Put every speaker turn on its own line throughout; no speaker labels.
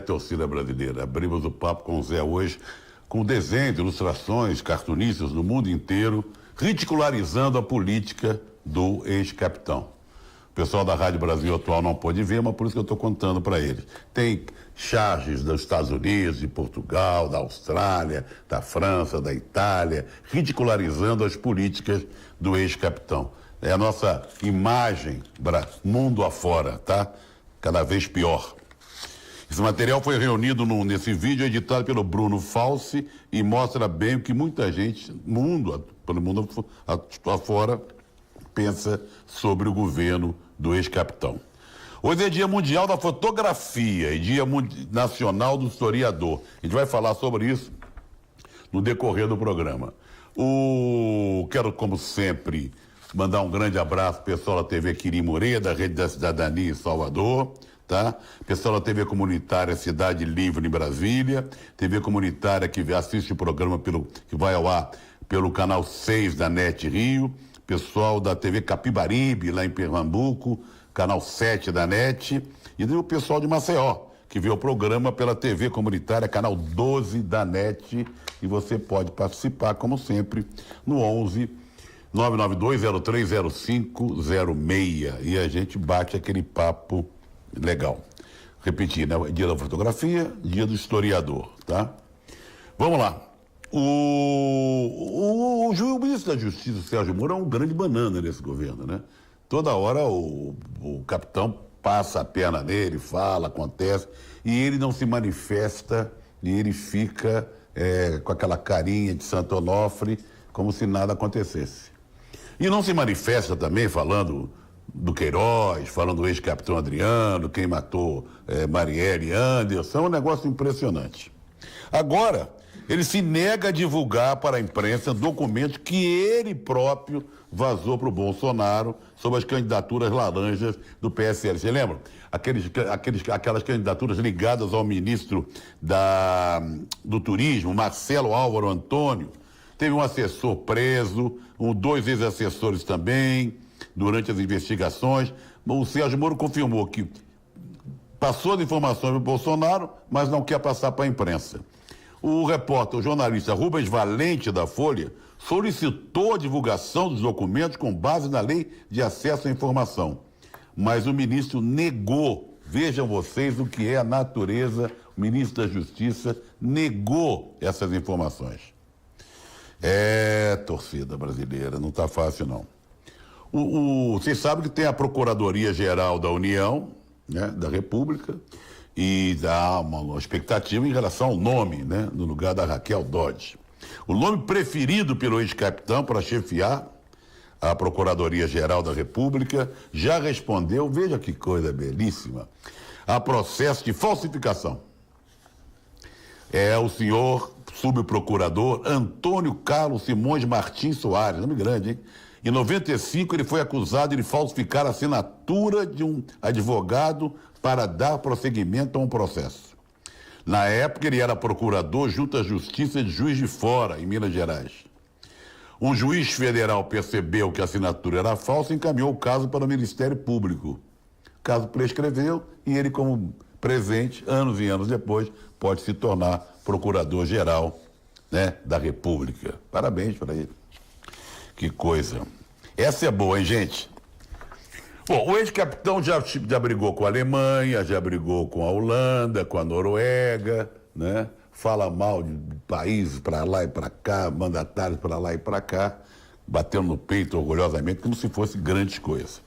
Torcida brasileira, abrimos o papo com o Zé hoje, com desenhos, ilustrações, cartunistas do mundo inteiro, ridicularizando a política do ex-capitão. O pessoal da Rádio Brasil Atual não pôde ver, mas por isso que eu estou contando para eles. Tem charges dos Estados Unidos, de Portugal, da Austrália, da França, da Itália, ridicularizando as políticas do ex-capitão. É a nossa imagem mundo afora, tá? Cada vez pior. Esse material foi reunido nesse vídeo editado pelo Bruno Falsi e mostra bem o que muita gente, pelo mundo afora, pensa sobre o governo do ex-capitão. Hoje é Dia Mundial da Fotografia e Dia Nacional do Historiador. A gente vai falar sobre isso no decorrer do programa. Quero, como sempre, mandar um grande abraço pro pessoal da TV Quirim Moreira, da Rede da Cidadania em Salvador, tá? Pessoal da TV Comunitária Cidade Livre em Brasília, TV Comunitária que assiste o programa que vai ao ar pelo canal 6 da NET Rio, pessoal da TV Capibaribe, lá em Pernambuco, canal 7 da NET, e o pessoal de Maceió, que vê o programa pela TV Comunitária, canal 12 da NET, e você pode participar, como sempre, no 11 992030506, e a gente bate aquele papo legal. Repetir, né? Dia da fotografia, dia do historiador, tá? Vamos lá. O ministro da Justiça, Sérgio Moro, é um grande banana nesse governo, né? Toda hora o capitão passa a perna nele, fala, acontece, e ele não se manifesta, e ele fica com aquela carinha de Santo Onofre, como se nada acontecesse. E não se manifesta também falando do Queiroz, falando do ex-capitão Adriano, quem matou Marielle Anderson, é um negócio impressionante. Agora, ele se nega a divulgar para a imprensa documentos que ele próprio vazou para o Bolsonaro sobre as candidaturas laranjas do PSL. Você lembra? Aquelas candidaturas ligadas ao ministro do Turismo, Marcelo Álvaro Antônio. Teve um assessor preso, dois ex-assessores também, durante as investigações. O Sérgio Moro confirmou que passou as informações para o Bolsonaro, mas não quer passar para a imprensa. O jornalista Rubens Valente, da Folha, solicitou a divulgação dos documentos com base na Lei de Acesso à Informação. Mas o ministro negou. Vejam vocês o que é a natureza. O ministro da Justiça negou essas informações. Torcida brasileira, não está fácil, não. Vocês sabem que tem a Procuradoria-Geral da União, né, da República, e há uma expectativa em relação ao nome, né, no lugar da Raquel Dodge. O nome preferido pelo ex-capitão para chefiar a Procuradoria-Geral da República já respondeu, veja que coisa belíssima, a processo de falsificação. É o senhor subprocurador Antônio Carlos Simões Martins Soares, nome grande, hein? Em 95, ele foi acusado de falsificar a assinatura de um advogado para dar prosseguimento a um processo. Na época, ele era procurador junto à Justiça de Juiz de Fora, em Minas Gerais. Um juiz federal percebeu que a assinatura era falsa e encaminhou o caso para o Ministério Público. O caso prescreveu e ele, como presente, anos e anos depois, pode se tornar procurador-geral, né, da República. Parabéns para ele. Que coisa. Essa é boa, hein, gente? Bom, o ex-capitão já brigou com a Alemanha, já brigou com a Holanda, com a Noruega, né? Fala mal de países para lá e para cá, mandatários para lá e para cá, batendo no peito orgulhosamente, como se fosse grandes coisas.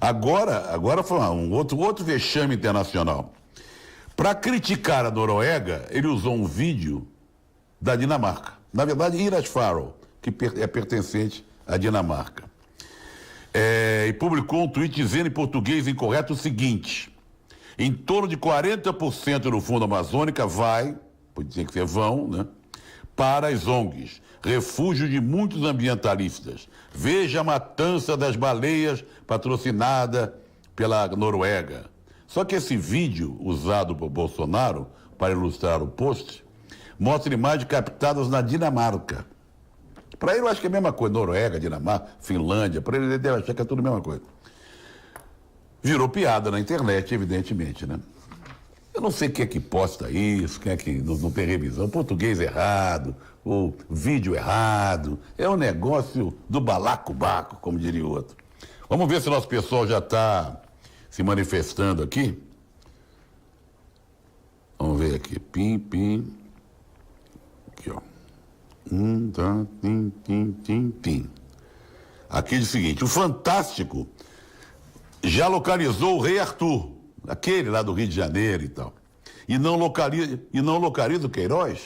Agora foi um outro vexame internacional. Para criticar a Noruega, ele usou um vídeo da Dinamarca. Na verdade, Iras Faroe, que é pertencente à Dinamarca. E publicou um tweet dizendo em português incorreto o seguinte: em torno de 40% do fundo amazônica pode dizer que vão, né, para as ONGs, refúgio de muitos ambientalistas. Veja a matança das baleias patrocinada pela Noruega. Só que esse vídeo usado por Bolsonaro para ilustrar o post mostra imagens captadas na Dinamarca. Para ele, eu acho que é a mesma coisa. Noruega, Dinamarca, Finlândia. Para ele deve achar que é tudo a mesma coisa. Virou piada na internet, evidentemente, né? Eu não sei quem é que posta isso, quem é que não tem revisão. Português errado, o vídeo errado. É um negócio do balacobaco, como diria o outro. Vamos ver se o nosso pessoal já está se manifestando aqui. Vamos ver aqui. Pim, pim. Aqui, ó. Tá, tim, tim, tim, tim. Aqui diz o seguinte: o Fantástico já localizou o Rei Arthur, aquele lá do Rio de Janeiro e tal. E não localiza o Queiroz?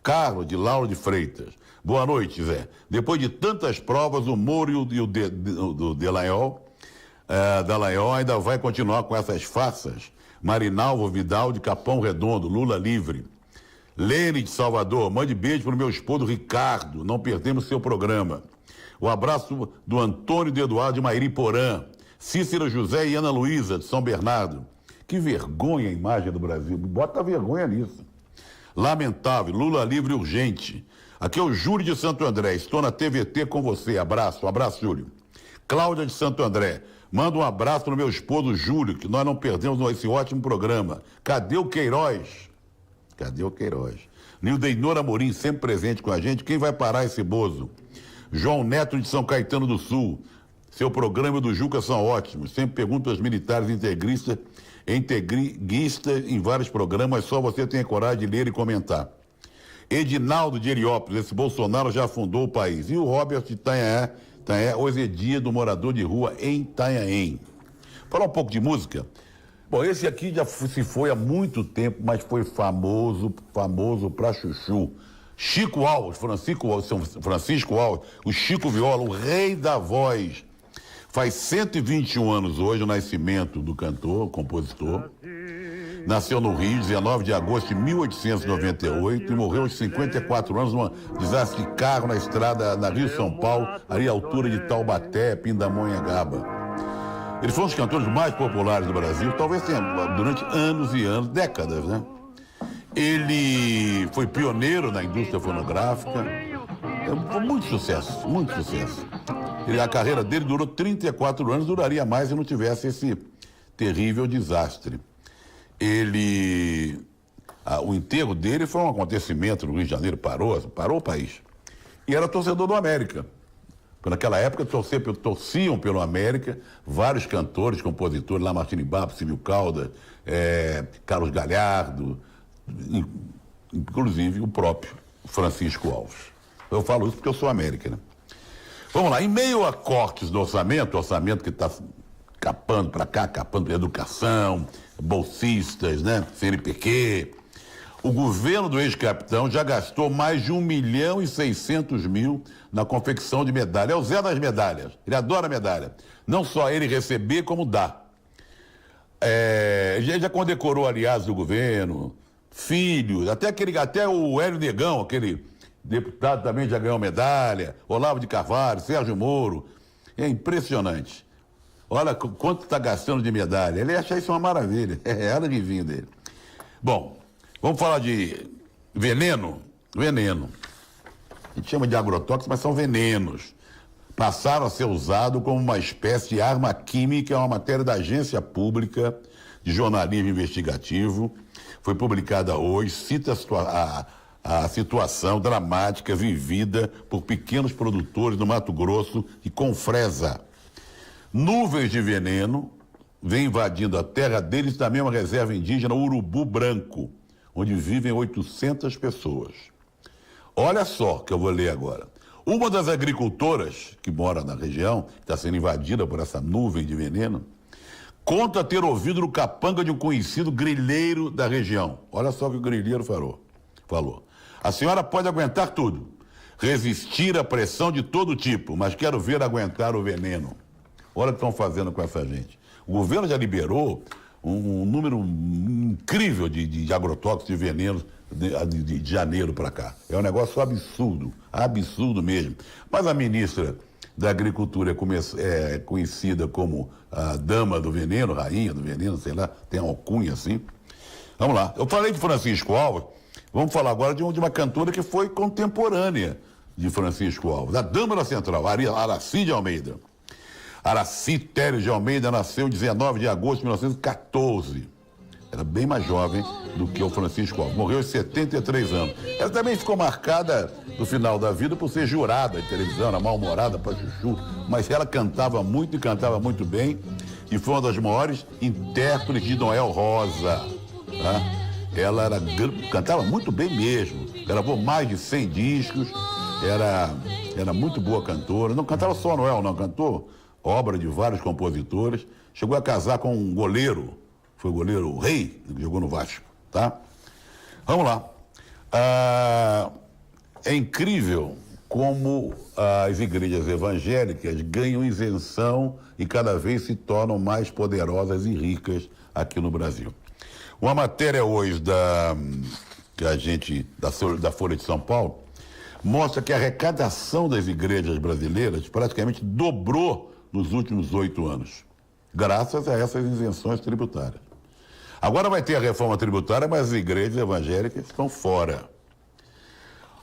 Carlos de Lauro de Freitas. Boa noite, Zé. Depois de tantas provas, o Moro e o Dallagnol ainda vai continuar com essas farsas. Marinalvo Vidal de Capão Redondo, Lula livre. Lene de Salvador, mande beijo pro meu esposo Ricardo, não perdemos seu programa. O abraço do Antônio de Eduardo de Mairiporã, Cícero José e Ana Luísa de São Bernardo. Que vergonha a imagem do Brasil, bota vergonha nisso. Lamentável, Lula livre urgente. Aqui é o Júlio de Santo André, estou na TVT com você, abraço, Júlio. Cláudia de Santo André, manda um abraço pro meu esposo Júlio, que nós não perdemos esse ótimo programa. Cadê o Queiroz? Cadê o Queiroz? Nildeidor Amorim, sempre presente com a gente. Quem vai parar esse bozo? João Neto de São Caetano do Sul. Seu programa do Juca são ótimos. Sempre pergunto aos militares integristas em vários programas, só você tem a coragem de ler e comentar. Edinaldo de Heliópolis, esse Bolsonaro já afundou o país. E o Robert de Itanhaém, Osedia do morador de rua em Itanhaém. Falar um pouco de música. Bom, esse aqui já se foi há muito tempo, mas foi famoso pra chuchu. Chico Alves, Francisco Alves, o Chico Viola, o rei da voz. Faz 121 anos hoje o nascimento do cantor, compositor. Nasceu no Rio, 19 de agosto de 1898 e morreu aos 54 anos num desastre de carro na estrada na Rio-São Paulo, ali à altura de Taubaté, Pindamonhangaba. Ele foi um dos cantores mais populares do Brasil, talvez tenha durante anos e anos, décadas, né? Ele foi pioneiro na indústria fonográfica, foi muito sucesso, muito sucesso. A carreira dele durou 34 anos, duraria mais se não tivesse esse terrível desastre. O enterro dele foi um acontecimento no Rio de Janeiro, parou o país. E era torcedor do América. Naquela época torciam pelo América vários cantores, compositores, Lamartine Babo, Silvio Caldas, Carlos Galhardo, inclusive o próprio Francisco Alves. Eu falo isso porque eu sou América, né? Vamos lá, em meio a cortes do orçamento que está capando para cá, capando para educação, bolsistas, né, CNPq, o governo do ex-capitão já gastou mais de 1.600.000 na confecção de medalha. É o Zé das medalhas, ele adora medalha. Não só ele receber, como dar. Ele já condecorou aliados do governo, filhos, até o Hélio Negão, aquele deputado também já ganhou medalha, Olavo de Carvalho, Sérgio Moro. É impressionante. Olha quanto está gastando de medalha. Ele acha isso uma maravilha. Era de vinho dele. Bom, vamos falar de veneno. Veneno. A gente chama de agrotóxicos, mas são venenos. Passaram a ser usados como uma espécie de arma química, é uma matéria da Agência Pública de Jornalismo Investigativo. Foi publicada hoje, cita a situação dramática vivida por pequenos produtores do Mato Grosso e Confresa. Nuvens de veneno vêm invadindo a terra deles, também uma reserva indígena Urubu Branco, onde vivem 800 pessoas. Olha só que eu vou ler agora. Uma das agricultoras que mora na região, que está sendo invadida por essa nuvem de veneno, conta ter ouvido no capanga de um conhecido grileiro da região. Olha só o que o grileiro falou. A senhora pode aguentar tudo, resistir à pressão de todo tipo, mas quero ver aguentar o veneno. Olha o que estão fazendo com essa gente. O governo já liberou um número incrível de agrotóxicos, de venenos de janeiro para cá. É um negócio absurdo, absurdo mesmo. Mas a ministra da Agricultura é conhecida como a dama do veneno, rainha do veneno, sei lá, tem uma alcunha assim. Vamos lá. Eu falei de Francisco Alves, vamos falar agora de uma cantora que foi contemporânea de Francisco Alves, a dama da Central, Aracy de Almeida. Aracy Tério de Almeida nasceu em 19 de agosto de 1914. Era bem mais jovem do que o Francisco Alves. Morreu aos 73 anos. Ela também ficou marcada no final da vida por ser jurada de televisão, era mal-humorada para chuchu, mas ela cantava muito e cantava muito bem e foi uma das maiores intérpretes de Noel Rosa. Tá? Ela cantava muito bem mesmo, gravou mais de 100 discos, era muito boa cantora. Não cantava só Noel, não, cantou obra de vários compositores. Chegou a casar com um goleiro, foi o goleiro Rei, que jogou no Vasco, tá? Vamos lá. É incrível como as igrejas evangélicas ganham isenção e cada vez se tornam mais poderosas e ricas aqui no Brasil. Uma matéria hoje da Folha de São Paulo mostra que a arrecadação das igrejas brasileiras praticamente dobrou nos últimos 8 anos, graças a essas isenções tributárias. Agora vai ter a reforma tributária, mas as igrejas evangélicas estão fora.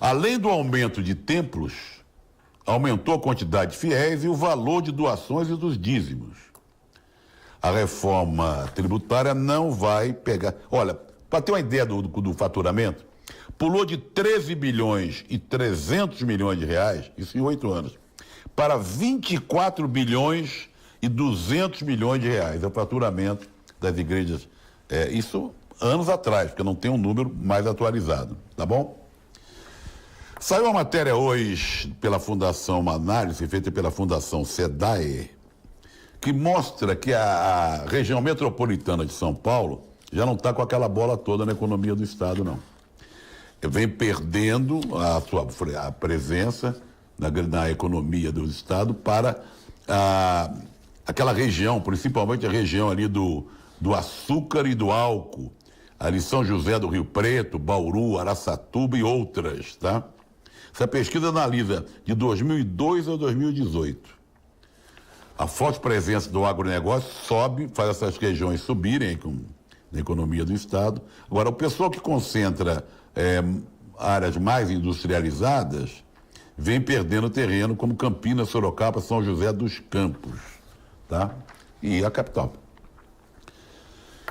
Além do aumento de templos, aumentou a quantidade de fiéis e o valor de doações e dos dízimos. A reforma tributária não vai pegar... Olha, para ter uma ideia do faturamento, pulou de 13 bilhões e 300 milhões de reais, isso em 8 anos, para 24 bilhões e 200 milhões de reais. É o faturamento das igrejas. Isso anos atrás, porque não tem um número mais atualizado, tá bom? Saiu uma matéria hoje pela Fundação, uma análise feita pela Fundação SEDAE, que mostra que a região metropolitana de São Paulo já não está com aquela bola toda na economia do Estado, não. Vem perdendo a presença na economia do Estado para aquela região, principalmente a região ali do açúcar e do álcool, ali São José do Rio Preto, Bauru, Araçatuba e outras, tá? Essa pesquisa analisa de 2002 a 2018. A forte presença do agronegócio faz essas regiões subirem na economia do Estado. Agora, o pessoal que concentra áreas mais industrializadas vem perdendo terreno, como Campinas, Sorocaba, São José dos Campos, tá? E a capital.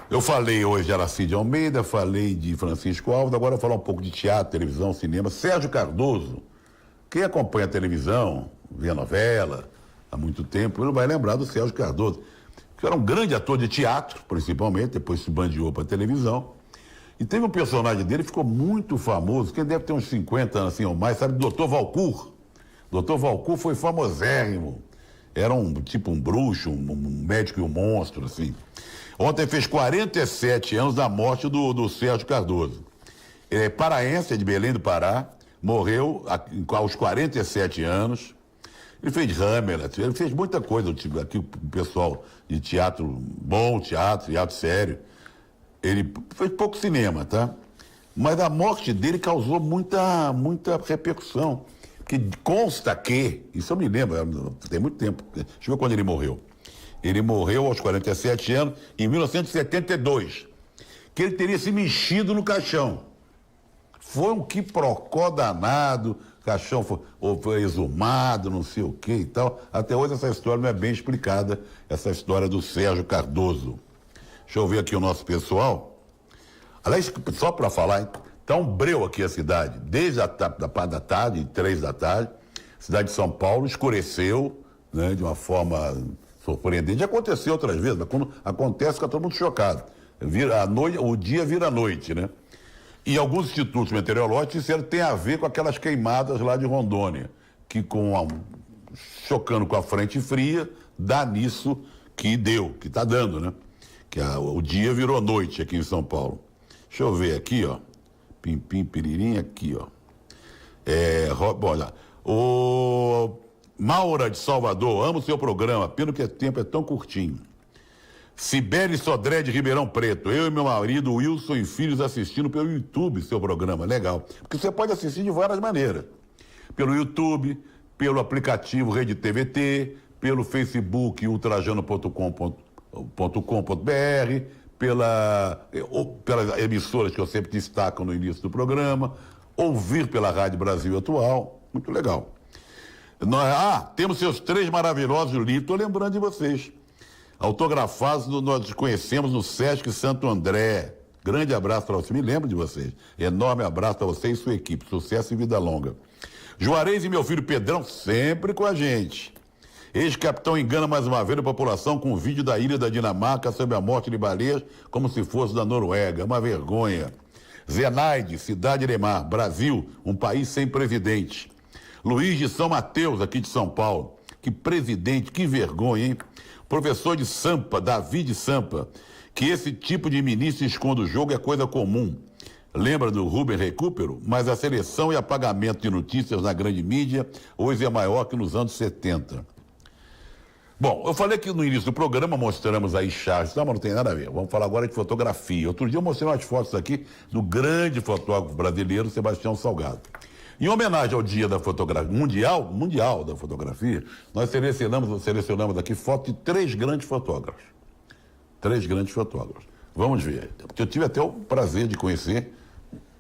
Eu falei hoje de Aracide Almeida, falei de Francisco Alves, agora eu vou falar um pouco de teatro, televisão, cinema. Sérgio Cardoso, quem acompanha a televisão, vê a novela há muito tempo, ele vai lembrar do Sérgio Cardoso, que era um grande ator de teatro, principalmente, depois se bandeou para a televisão. E teve um personagem dele que ficou muito famoso, que deve ter uns 50 anos assim ou mais, sabe, Dr. Valcour. Dr. Valcour foi famosérrimo. Era um bruxo, um médico e um monstro, assim. Ontem fez 47 anos da morte do Sérgio Cardoso. Ele é paraense, é de Belém do Pará, morreu aos 47 anos. Ele fez Hamlet, ele fez muita coisa, aqui o pessoal de teatro bom, teatro sério. Ele fez pouco cinema, tá? Mas a morte dele causou muita repercussão. Que consta que, isso eu me lembro, tem muito tempo, deixa eu ver quando ele morreu. Ele morreu aos 47 anos, em 1972, que ele teria se mexido no caixão. Foi um quiprocó danado, o caixão foi exumado, não sei o que e tal. Até hoje essa história não é bem explicada, essa história do Sérgio Cardoso. Deixa eu ver aqui o nosso pessoal. Aliás, só para falar, tá um breu aqui a cidade, desde a parte da tarde, 3 da tarde, cidade de São Paulo escureceu, né, de uma forma surpreendente. Já aconteceu outras vezes, mas quando acontece fica todo mundo chocado. O dia vira a noite, né? E alguns institutos meteorológicos disseram que tem a ver com aquelas queimadas lá de Rondônia, que chocando com a frente fria, dá nisso que está dando, né? Que o dia virou noite aqui em São Paulo. Deixa eu ver aqui, ó. Pim, piririm, aqui, ó. Olha, o Maura de Salvador, amo o seu programa, pelo que o tempo é tão curtinho. Sibeli Sodré de Ribeirão Preto, eu e meu marido Wilson e filhos assistindo pelo YouTube seu programa, legal. Porque você pode assistir de várias maneiras. Pelo YouTube, pelo aplicativo Rede TVT, pelo Facebook ultrajano.com.br, pelas emissoras que eu sempre destaco no início do programa, ouvir pela Rádio Brasil Atual, muito legal. Temos seus 3 maravilhosos livros, estou lembrando de vocês. autografados nós conhecemos no Sesc Santo André. Grande abraço para você, me lembro de vocês. Enorme abraço para você e sua equipe, sucesso e vida longa. Juarez e meu filho Pedrão sempre com a gente. Ex-capitão engana mais uma vez a população com um vídeo da ilha da Dinamarca sobre a morte de baleias como se fosse da Noruega. Uma vergonha. Zenaide, Cidade Iremar, Brasil, um país sem presidente. Luiz de São Mateus, aqui de São Paulo. Que presidente, que vergonha, hein? Professor de Sampa, Davi de Sampa, que esse tipo de ministro esconde o jogo é coisa comum. Lembra do Rubem Recupero? Mas a seleção e apagamento de notícias na grande mídia hoje é maior que nos anos 70. Bom, eu falei que no início do programa mostramos aí charges, mas não tem nada a ver. Vamos falar agora de fotografia. Outro dia eu mostrei umas fotos aqui do grande fotógrafo brasileiro Sebastião Salgado. Em homenagem ao Dia da Fotografia Mundial da Fotografia, nós selecionamos aqui fotos de três grandes fotógrafos. Vamos ver. Eu tive até o prazer de conhecer,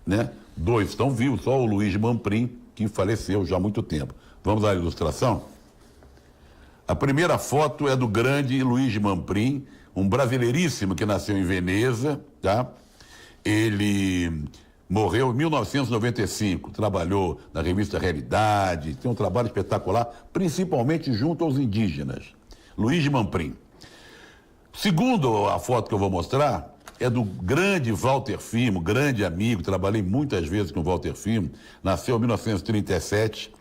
né? Dois estão vivos, só o Luiz Mamprim, que faleceu já há muito tempo. Vamos à ilustração? A primeira foto é do grande Luiz Mamprim, um brasileiríssimo que nasceu em Veneza, tá? Ele morreu em 1995, trabalhou na revista Realidade, tem um trabalho espetacular, principalmente junto aos indígenas. Luiz Mamprim. Segundo a foto que eu vou mostrar, é do grande Walter Firmo, grande amigo, trabalhei muitas vezes com o Walter Firmo, nasceu em 1937.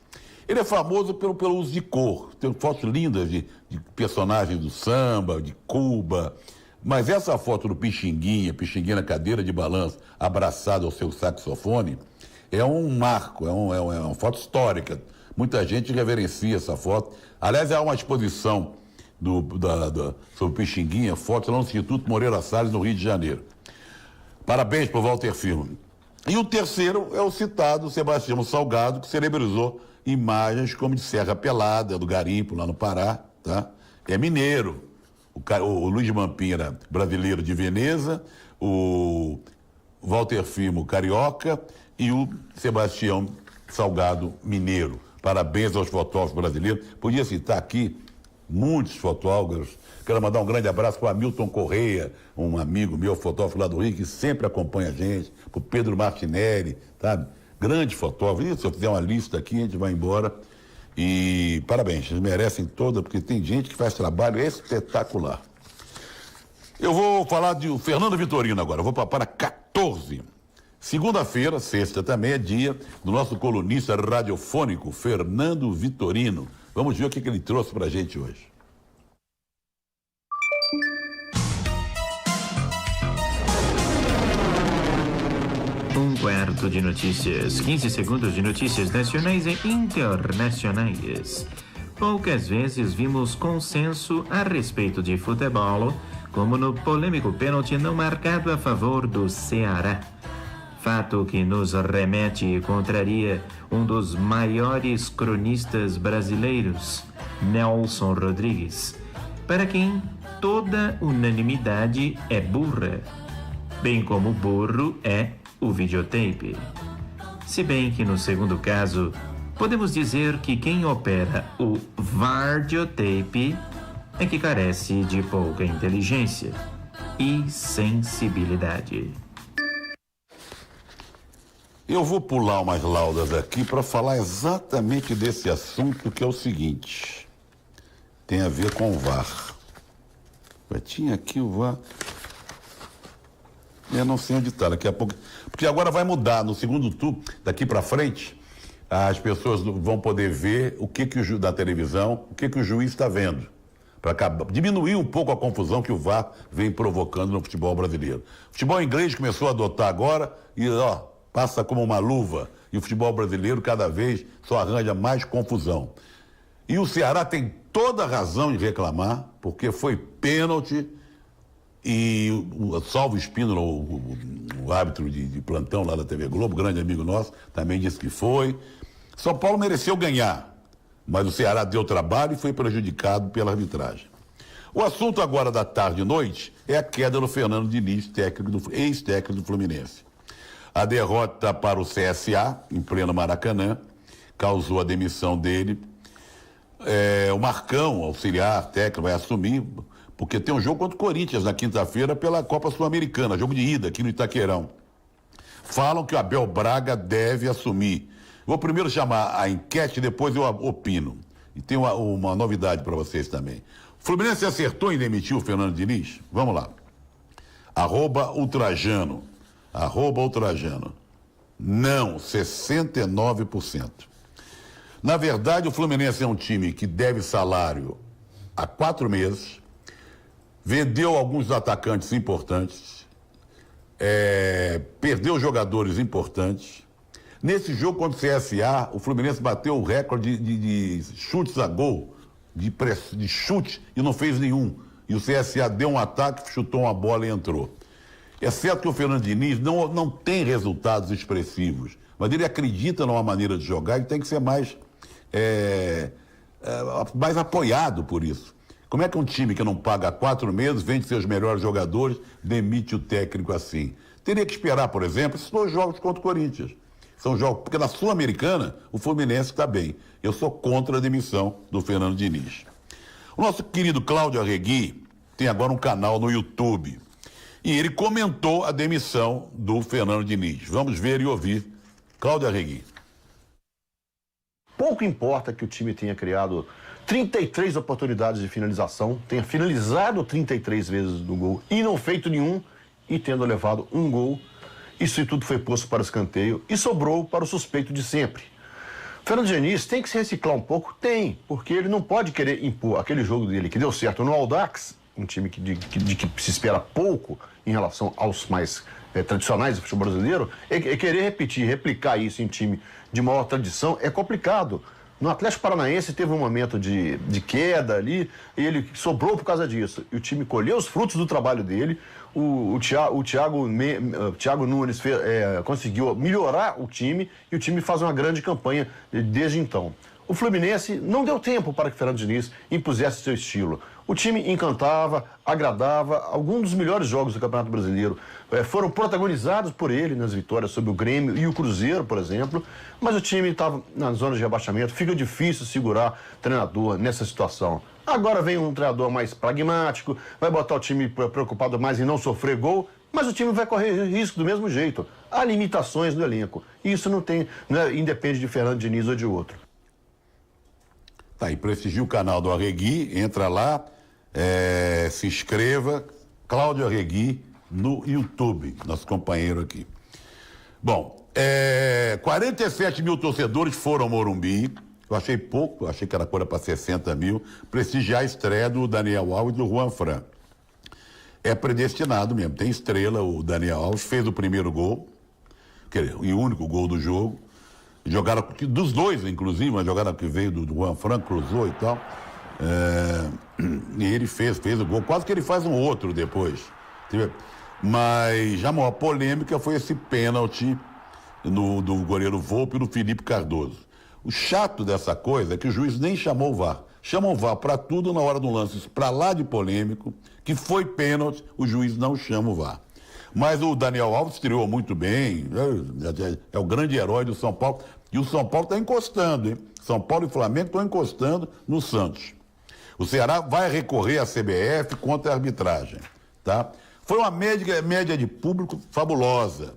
Ele é famoso pelo uso de cor, tem fotos lindas de personagens do samba, de Cuba, mas essa foto do Pixinguinha na cadeira de balanço, abraçado ao seu saxofone, é um marco, é uma foto histórica. Muita gente reverencia essa foto. Aliás, há uma exposição sobre Pixinguinha, fotos lá no Instituto Moreira Salles, no Rio de Janeiro. Parabéns para o Walter Firmo. E o terceiro é o citado Sebastião Salgado, que celebrizou imagens como de Serra Pelada, do Garimpo, lá no Pará, tá? É mineiro. O Luiz Mampim era brasileiro de Veneza, o Walter Firmo carioca e o Sebastião Salgado mineiro. Parabéns aos fotógrafos brasileiros. Podia citar aqui muitos fotógrafos. Quero mandar um grande abraço para o Hamilton Correia, um amigo meu, fotógrafo lá do Rio, que sempre acompanha a gente, para o Pedro Martinelli, sabe? Grande fotógrafo. E se eu fizer uma lista aqui, a gente vai embora. E parabéns, eles merecem toda, porque tem gente que faz trabalho espetacular. Eu vou falar de Fernando Vitorino agora, eu vou para 14. Segunda-feira, sexta também, é dia do nosso colunista radiofônico, Fernando Vitorino. Vamos ver o que ele trouxe para a gente hoje.
Um quarto de notícias, 15 segundos de notícias nacionais e internacionais. Poucas vezes vimos consenso a respeito de futebol, como no polêmico pênalti não marcado a favor do Ceará. Fato que nos remete e contraria um dos maiores cronistas brasileiros, Nelson Rodrigues, para quem toda unanimidade é burra, bem como burro é o videotape. Se bem que no segundo caso, podemos dizer que quem opera o videotape é que carece de pouca inteligência e sensibilidade.
Eu vou pular umas laudas aqui para falar exatamente desse assunto, que é o seguinte. Tem a ver com o VAR. Tinha aqui o VAR. Eu não sei onde está, daqui a pouco. Porque agora vai mudar, no segundo turno, daqui para frente, as pessoas vão poder ver o que o da televisão, o que o juiz está vendo. Para diminuir um pouco a confusão que o VAR vem provocando no futebol brasileiro. O futebol inglês começou a adotar agora e, passa como uma luva. E o futebol brasileiro cada vez só arranja mais confusão. E o Ceará tem toda a razão de reclamar, porque foi pênalti. E o Salvo Espínola, o árbitro de plantão lá da TV Globo, grande amigo nosso, também disse que foi. São Paulo mereceu ganhar, mas o Ceará deu trabalho e foi prejudicado pela arbitragem. O assunto agora da tarde e noite é a queda do Fernando Diniz, ex-técnico do Fluminense. A derrota para o CSA, em pleno Maracanã, causou a demissão dele. O Marcão, auxiliar técnico, vai assumir. porque tem um jogo contra o Corinthians na quinta-feira pela Copa Sul-Americana, jogo de ida aqui no Itaquerão. Falam que o Abel Braga deve assumir. Vou primeiro chamar a enquete, depois eu opino. E tem uma novidade para vocês também. O Fluminense acertou em demitir o Fernando Diniz? Vamos lá. @ultrajano. @ultrajano. Não, 69%. Na verdade, o Fluminense é um time que deve salário há 4 meses, vendeu alguns atacantes importantes, perdeu jogadores importantes. Nesse jogo contra o CSA, o Fluminense bateu o recorde de chutes a gol, de chute, e não fez nenhum. E o CSA deu um ataque, chutou uma bola e entrou. É certo que o Fernando Diniz não tem resultados expressivos, mas ele acredita numa maneira de jogar e tem que ser mais apoiado por isso. Como é que um time que não paga há 4 meses, vende seus melhores jogadores, demite o técnico assim? Teria que esperar, por exemplo, esses 2 jogos contra o Corinthians. São jogos, porque na Sul-Americana o Fluminense está bem. Eu sou contra a demissão do Fernando Diniz. O nosso querido Cláudio Arregui tem agora um canal no YouTube. E ele comentou a demissão do Fernando Diniz. Vamos ver e ouvir Cláudio Arregui.
Pouco importa que o time tenha criado 33 oportunidades de finalização, tenha finalizado 33 vezes no gol e não feito nenhum, e tendo levado um gol, isso tudo foi posto para escanteio e sobrou para o suspeito de sempre. Fernando Diniz tem que se reciclar um pouco? Tem, porque ele não pode querer impor aquele jogo dele que deu certo no Audax, um time que se espera pouco em relação aos mais tradicionais do futebol brasileiro, querer repetir, replicar isso em time de maior tradição é complicado. No Atlético Paranaense teve um momento de queda ali, e ele sobrou por causa disso. E o time colheu os frutos do trabalho dele. O Thiago Nunes conseguiu melhorar o time, e o time faz uma grande campanha desde então. O Fluminense não deu tempo para que Fernando Diniz impusesse seu estilo. O time encantava, agradava. Alguns dos melhores jogos do Campeonato Brasileiro foram protagonizados por ele nas vitórias sobre o Grêmio e o Cruzeiro, por exemplo. Mas o time estava na zona de rebaixamento. Fica difícil segurar treinador nessa situação. Agora vem um treinador mais pragmático, vai botar o time preocupado mais em não sofrer gol, mas o time vai correr risco do mesmo jeito. Há limitações no elenco. E isso independe de Fernando Diniz ou de outro.
Tá aí, prestigie o canal do Arregui, entra lá, se inscreva, Cláudio Arregui no YouTube, nosso companheiro aqui. Bom, 47 mil torcedores foram ao Morumbi, eu achei pouco, achei que era coisa para 60 mil, prestigiar a estreia do Daniel Alves e do Juan Fran. É predestinado mesmo, tem estrela, o Daniel Alves fez o primeiro gol, e o único gol do jogo. Jogaram dos dois, inclusive, mas jogaram que veio do Juan Fran, cruzou e tal. E ele fez o gol. Quase que ele faz um outro depois. Mas a maior polêmica foi esse pênalti do goleiro Volpi e do Felipe Cardoso. O chato dessa coisa é que o juiz nem chamou o VAR. Chamam o VAR para tudo na hora do lance, para lá de polêmico, que foi pênalti, o juiz não chama o VAR. Mas o Daniel Alves estreou muito bem, é o grande herói do São Paulo. E o São Paulo está encostando, hein? São Paulo e Flamengo estão encostando no Santos. O Ceará vai recorrer à CBF contra a arbitragem, tá? Foi uma média de público fabulosa.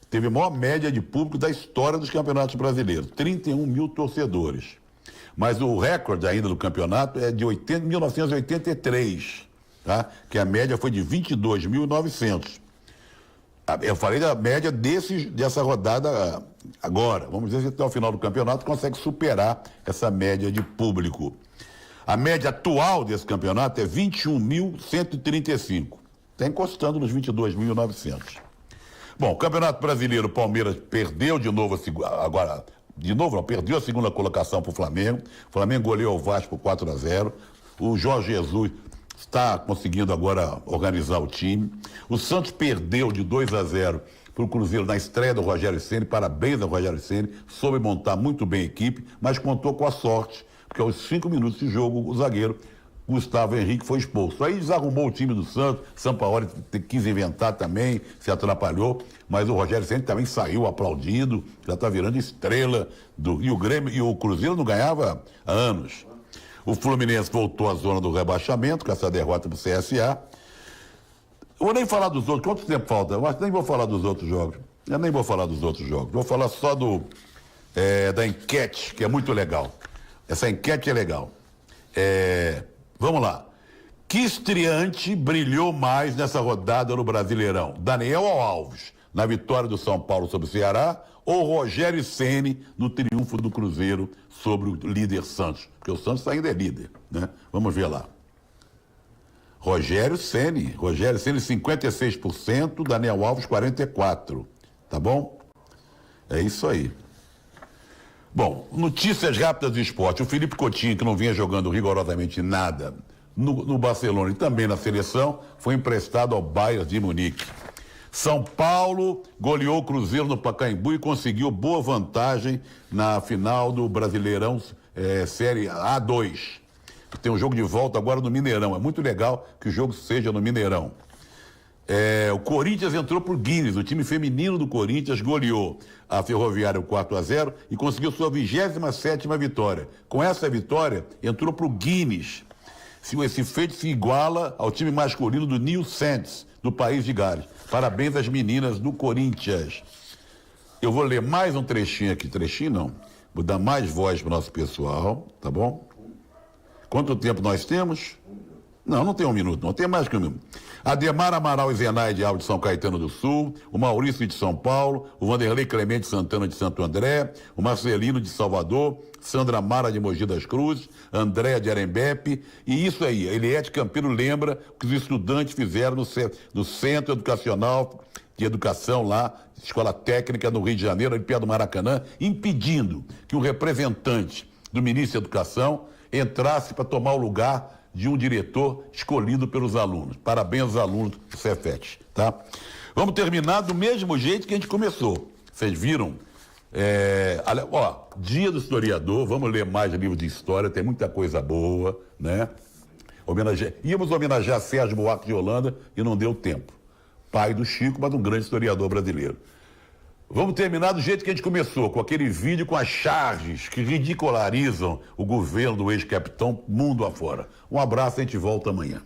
Teve a maior média de público da história dos campeonatos brasileiros, 31 mil torcedores. Mas o recorde ainda do campeonato é de 1983, tá? Que a média foi de 22.900. Eu falei da média dessa rodada agora. Vamos ver se até o final do campeonato consegue superar essa média de público. A média atual desse campeonato é 21.135. Está encostando nos 22.900. Bom, o Campeonato Brasileiro, o Palmeiras perdeu de novo perdeu a segunda colocação para o Flamengo. O Flamengo goleou o Vasco por 4-0. O Jorge Jesus está conseguindo agora organizar o time. O Santos perdeu de 2-0 para o Cruzeiro na estreia do Rogério Ceni. Parabéns ao Rogério Ceni, soube montar muito bem a equipe, mas contou com a sorte, porque aos 5 minutos de jogo o zagueiro Gustavo Henrique foi expulso. Aí desarrumou o time do Santos, Sampaoli quis inventar também, se atrapalhou, mas o Rogério Ceni também saiu aplaudido, já está virando estrela e o Grêmio e o Cruzeiro não ganhava há anos. O Fluminense voltou à zona do rebaixamento com essa derrota pro CSA. Eu vou nem falar dos outros. Quanto tempo falta? Eu acho que nem vou falar dos outros jogos. Eu nem vou falar dos outros jogos. Vou falar só da enquete, que é muito legal. Essa enquete é legal. Vamos lá. Que estreante brilhou mais nessa rodada no Brasileirão? Daniel Alves, na vitória do São Paulo sobre o Ceará, ou Rogério Ceni no triunfo do Cruzeiro sobre o líder Santos? Porque o Santos ainda é líder, né? Vamos ver lá. Rogério Ceni 56%, Daniel Alves 44%, tá bom? É isso aí. Bom, notícias rápidas do esporte. O Felipe Coutinho, que não vinha jogando rigorosamente nada no Barcelona e também na seleção, foi emprestado ao Bayern de Munique. São Paulo goleou o Cruzeiro no Pacaembu e conseguiu boa vantagem na final do Brasileirão Série A2. Tem um jogo de volta agora no Mineirão. É muito legal que o jogo seja no Mineirão. O Corinthians entrou por Guinness. O time feminino do Corinthians goleou a Ferroviária 4-0 e conseguiu sua 27ª vitória. Com essa vitória, entrou pro Guinness. Esse feito se iguala ao time masculino do New Saints, do país de Gales. Parabéns às meninas do Corinthians. Eu vou ler mais um trechinho aqui. Trechinho não. Vou dar mais voz pro nosso pessoal, tá bom? Quanto tempo nós temos? Não tem 1 minuto, não tem mais que 1 minuto. Ademar Amaral e Zenaide Alves de São Caetano do Sul, o Maurício de São Paulo, o Vanderlei Clemente Santana de Santo André, o Marcelino de Salvador, Sandra Mara de Mogi das Cruzes, Andréa de Arembepe, e isso aí, Eliette Campiro lembra o que os estudantes fizeram no Centro Educacional de Educação lá, Escola Técnica no Rio de Janeiro, ali perto do Maracanã, impedindo que um representante do Ministério da Educação entrasse para tomar o lugar de um diretor escolhido pelos alunos. Parabéns aos alunos do Cefet, tá? Vamos terminar do mesmo jeito que a gente começou. Vocês viram? Dia do Historiador, vamos ler mais livros de história, tem muita coisa boa, né? Íamos homenagear Sérgio Buarque de Holanda e não deu tempo. Pai do Chico, mas um grande historiador brasileiro. Vamos terminar do jeito que a gente começou, com aquele vídeo com as charges que ridicularizam o governo do ex-capitão mundo afora. Um abraço, a gente volta amanhã.